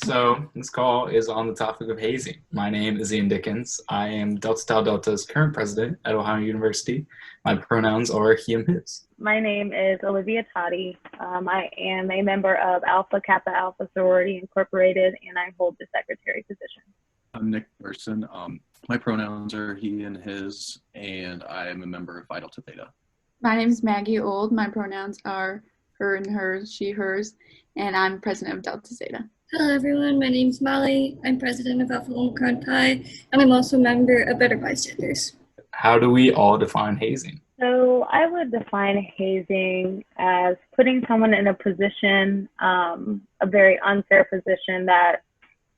So this call is on the topic of hazing. My name is Ian Dickens. I am Delta Tau Delta's current president at Ohio University. My pronouns are he and his. My name is Olivia Toddy. I am a member of Alpha Kappa Alpha Sorority Incorporated, and I hold the secretary position. I'm Nick Person. My pronouns are he and his, and I am a member of Phi Delta Theta. My name is Maggie Old. My pronouns are her and hers, she, hers, and I'm president of Delta Zeta. Hello everyone, my name is Molly. I'm president of Alpha Omicron Pi, and I'm also a member of Better Bystanders. How do we all define hazing? So I would define hazing as putting someone in a position, a very unfair position that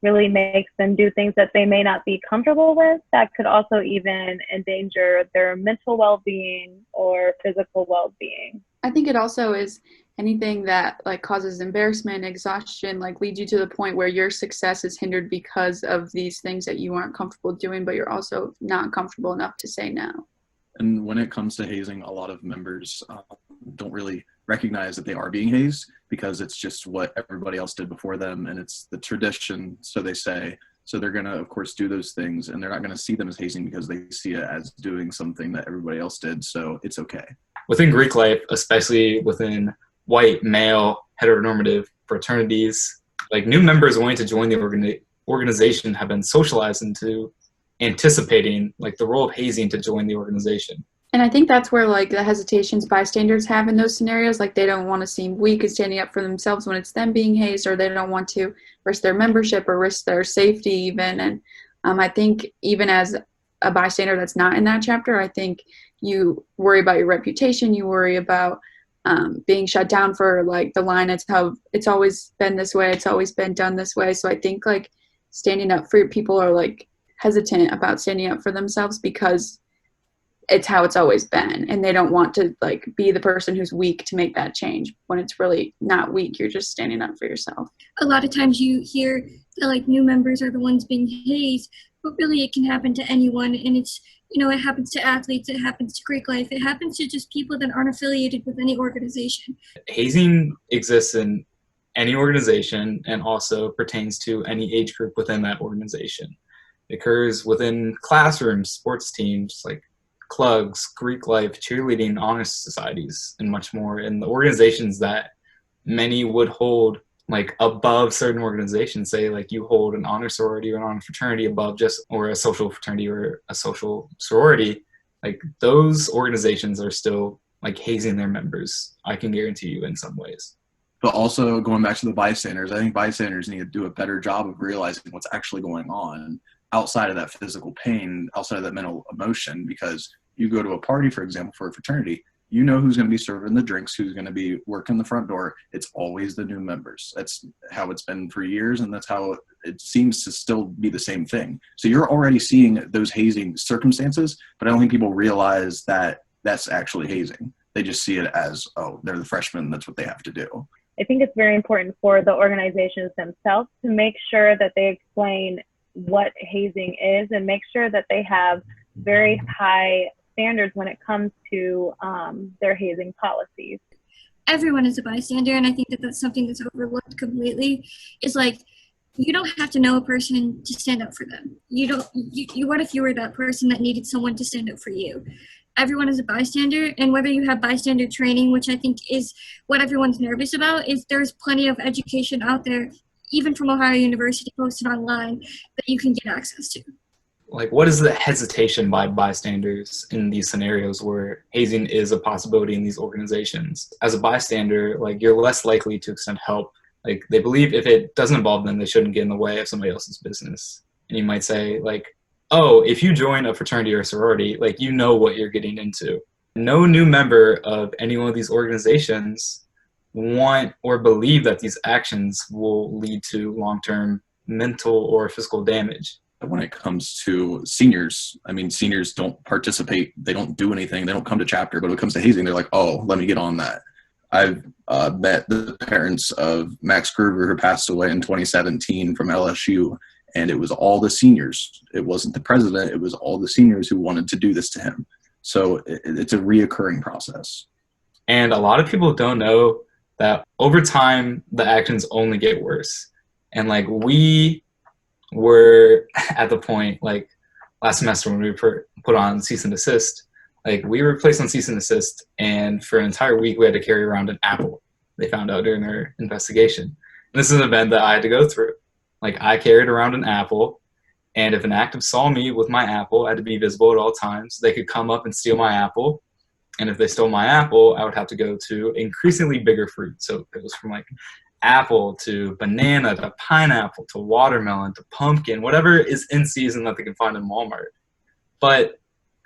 really makes them do things that they may not be comfortable with, that could also even endanger their mental well-being or physical well-being. I think it also is anything that causes embarrassment, exhaustion, leads you to the point where your success is hindered because of these things that you aren't comfortable doing, but you're also not comfortable enough to say no. And when it comes to hazing, a lot of members don't really recognize that they are being hazed because it's just what everybody else did before them, and it's the tradition, so they say. So they're going to, of course, do those things, and they're not going to see them as hazing because they see it as doing something that everybody else did, so it's okay. Within Greek life, especially within white, male, heteronormative fraternities, new members wanting to join the organization have been socialized into anticipating the role of hazing to join the organization. And I think that's where the hesitations bystanders have in those scenarios. They don't want to seem weak and standing up for themselves when it's them being hazed, or they don't want to risk their membership or risk their safety even. And I think even as a bystander that's not in that chapter, I think you worry about your reputation, you worry about being shut down for the line, it's how it's always been this way, it's always been done this way. So I think standing up for people are hesitant about standing up for themselves because it's how it's always been, and they don't want to be the person who's weak to make that change when it's really not weak. You're just standing up for yourself. A lot of times you hear that new members are the ones being hazed, but really it can happen to anyone, and it's it happens to athletes, it happens to Greek life, it happens to just people that aren't affiliated with any organization. Hazing exists in any organization and also pertains to any age group within that organization. It occurs within classrooms, sports teams, clubs, Greek life, cheerleading, honor societies, and much more. And the organizations that many would hold above certain organizations, say you hold an honor sorority or an honor fraternity above or a social fraternity or a social sorority, those organizations are still hazing their members, I can guarantee you, in some ways. But also going back to the bystanders, I think bystanders need to do a better job of realizing what's actually going on outside of that physical pain, outside of that mental emotion, because you go to a party, for example, for a fraternity, you know who's going to be serving the drinks, who's going to be working the front door. It's always the new members. That's how it's been for years, and that's how it seems to still be the same thing. So you're already seeing those hazing circumstances, but I don't think people realize that that's actually hazing. They just see it as, oh, they're the freshmen, that's what they have to do. I think it's very important for the organizations themselves to make sure that they explain what hazing is and make sure that they have very high standards when it comes to their hazing policies. Everyone is a bystander, and I think that that's something that's overlooked completely. Is you don't have to know a person to stand up for them. What if you were that person that needed someone to stand up for you? Everyone is a bystander, and whether you have bystander training, which I think is what everyone's nervous about, is there's plenty of education out there, even from Ohio University, posted online, that you can get access to. What is the hesitation by bystanders in these scenarios where hazing is a possibility in these organizations? As a bystander, you're less likely to extend help. They believe if it doesn't involve them, they shouldn't get in the way of somebody else's business. And you might say, oh, if you join a fraternity or a sorority, you know what you're getting into. No new member of any one of these organizations want or believe that these actions will lead to long-term mental or physical damage. When it comes to seniors, seniors don't participate, they don't do anything, they don't come to chapter, but when it comes to hazing, they're oh, let me get on that. I've met the parents of Max Gruber, who passed away in 2017 from LSU, and it was all the seniors. It wasn't the president, it was all the seniors who wanted to do this to him. So it's a reoccurring process. And a lot of people don't know that over time, the actions only get worse. And like we were at the point like last semester when we put on cease and desist, like we were placed on cease and desist, and for an entire week we had to carry around an apple. They found out during their investigation. And this is an event that I had to go through. Like I carried around an apple, and if an active saw me with my apple, I had to be visible at all times. They could come up and steal my apple. And if they stole my apple, I would have to go to increasingly bigger fruit. So it was from like apple to banana to pineapple to watermelon to pumpkin, whatever is in season that they can find in Walmart. But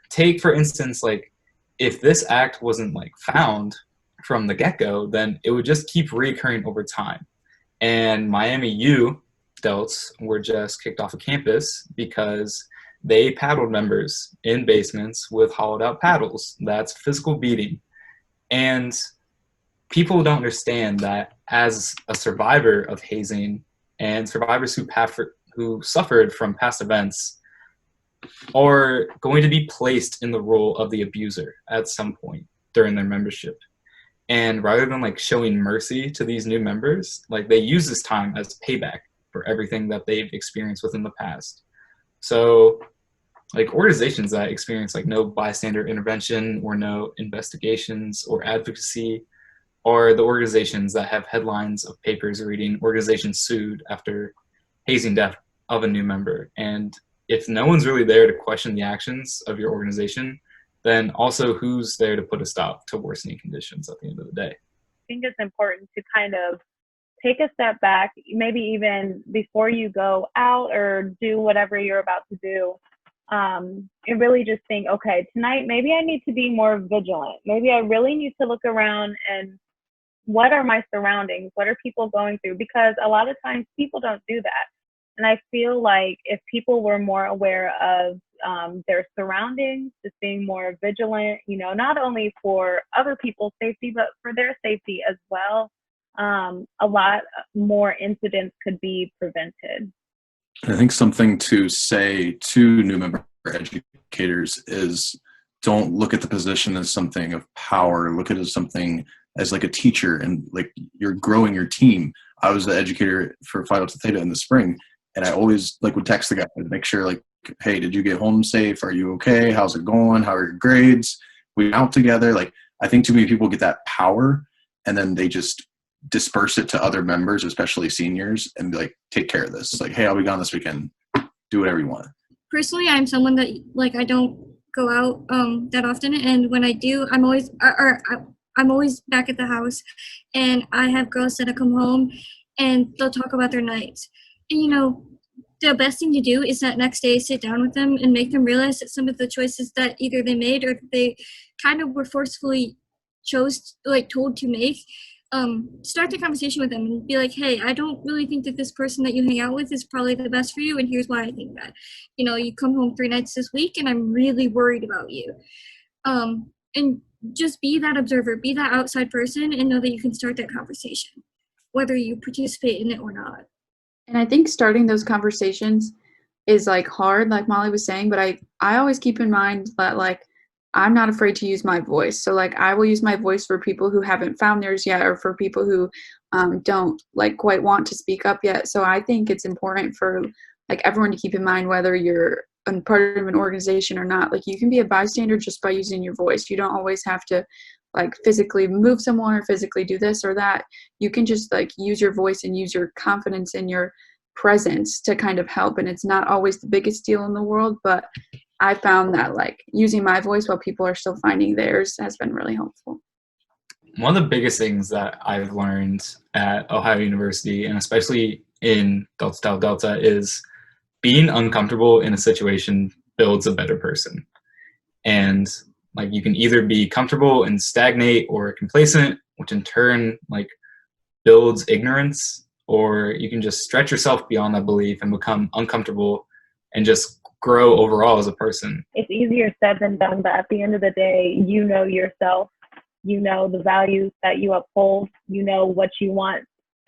take, for instance, like if this act wasn't like found from the get-go, then it would just keep reoccurring over time. And Miami U adults were just kicked off of campus because they paddled members in basements with hollowed out paddles. That's physical beating. And people don't understand that as a survivor of hazing and survivors who suffered from past events are going to be placed in the role of the abuser at some point during their membership. And rather than like showing mercy to these new members, like they use this time as payback for everything that they've experienced within the past. So like organizations that experience like no bystander intervention or no investigations or advocacy are the organizations that have headlines of papers reading organizations sued after hazing death of a new member. And if no one's really there to question the actions of your organization, then also who's there to put a stop to worsening conditions at the end of the day? I think it's important to kind of take a step back, maybe even before you go out or do whatever you're about to do, and really just think, okay, tonight maybe I need to be more vigilant. Maybe I really need to look around and what are my surroundings? What are people going through? Because a lot of times people don't do that. And I feel like if people were more aware of their surroundings, just being more vigilant, you know, not only for other people's safety, but for their safety as well, a lot more incidents could be prevented. I think something to say to new member educators is don't look at the position as something of power. Look at it as something as like a teacher, and like you're growing your team. I was the educator for Phi Delta Theta in the spring, and I always like would text the guy to make sure like, hey, did you get home safe? Are you okay? How's it going? How are your grades? We went out together. Like I think too many people get that power and then they just disperse it to other members, especially seniors, and be like, take care of this. Like, hey, I'll be gone this weekend. Do whatever you want. Personally, I'm someone that like I don't go out that often, and when I do, I'm always back at the house, and I have girls that come home, and they'll talk about their nights. And you know, the best thing to do is that next day sit down with them and make them realize that some of the choices that either they made or they kind of were forcefully told to make. Start the conversation with them and be like, hey, I don't really think that this person that you hang out with is probably the best for you, and here's why I think that. You know, you come home 3 nights this week and I'm really worried about you. And just be that observer, be that outside person, and know that you can start that conversation, whether you participate in it or not. And I think starting those conversations is like hard, like Molly was saying, but I always keep in mind that like I'm not afraid to use my voice. So like I will use my voice for people who haven't found theirs yet, or for people who don't like quite want to speak up yet. So I think it's important for like everyone to keep in mind, whether you're a part of an organization or not, like you can be a bystander just by using your voice. You don't always have to like physically move someone or physically do this or that. You can just like use your voice and use your confidence and your presence to kind of help. And it's not always the biggest deal in the world, but I found that like using my voice while people are still finding theirs has been really helpful. One of the biggest things that I've learned at Ohio University, and especially in Delta Tau Delta, is being uncomfortable in a situation builds a better person. And like you can either be comfortable and stagnate or complacent, which in turn like builds ignorance, or you can just stretch yourself beyond that belief and become uncomfortable and just grow overall as a person. It's easier said than done, but at the end of the day, you know yourself, you know the values that you uphold, you know what you want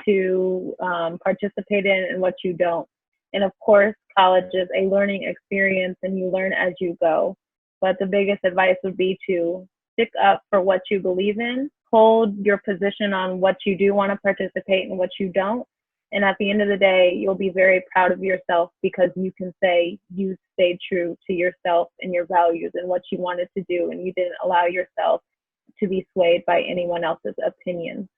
to participate in and what you don't. And of course, college is a learning experience and you learn as you go. But the biggest advice would be to stick up for what you believe in, hold your position on what you do want to participate and what you don't, And at the end of the day, you'll be very proud of yourself because you can say you stayed true to yourself and your values and what you wanted to do, and you didn't allow yourself to be swayed by anyone else's opinion.